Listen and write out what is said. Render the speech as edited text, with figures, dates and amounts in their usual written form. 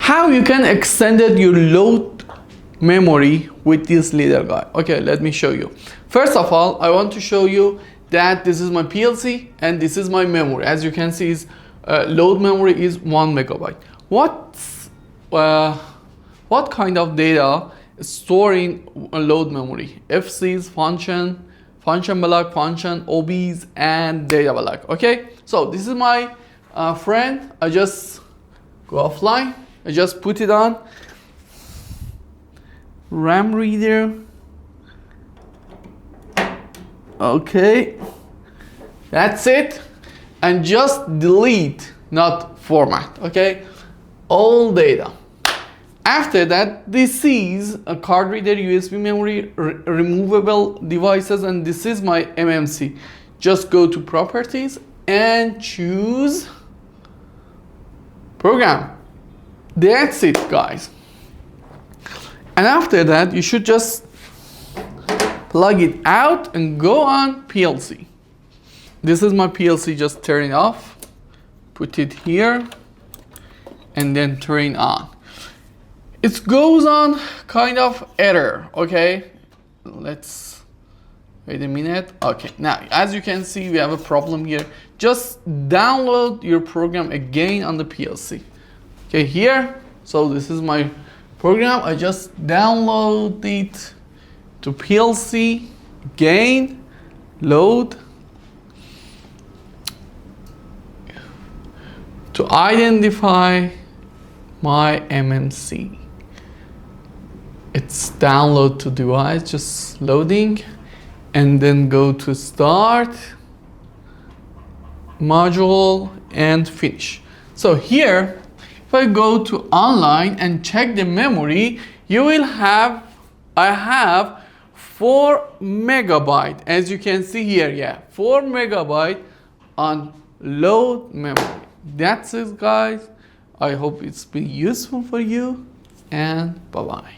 how you can extend your load memory with this little guy. Okay, let me show you. First of all, I want to show you that this is my PLC and this is my memory. As you can see, load memory is 1 megabyte. What kind of data is stored in load memory? FCs, function block, function, OBs, and data block. Okay, so this is my friend. I just go offline. I just put it on RAM reader. Okay, that's it. And just delete, not format. Okay, all data. After that, this is a card reader, USB memory, removable devices, and this is my MMC. Just go to properties and choose program. That's it, guys. And after that, you should just plug it out and go on PLC. This is my PLC, just turn it off, put it here, and then turn on. It goes on kind of error, okay? Let's wait a minute. Okay, now as you can see, we have a problem here. Just download your program again on the PLC. Okay, here, so this is my program. I just download it to PLC, again, load, to identify my MMC. It's download to device, just loading, and then go to start, module, and finish. So here, if I go to online and check the memory, you will have, I have 4 megabyte, as you can see here, yeah, 4 megabyte on load memory. That's it, guys. I hope it's been useful for you, and bye-bye.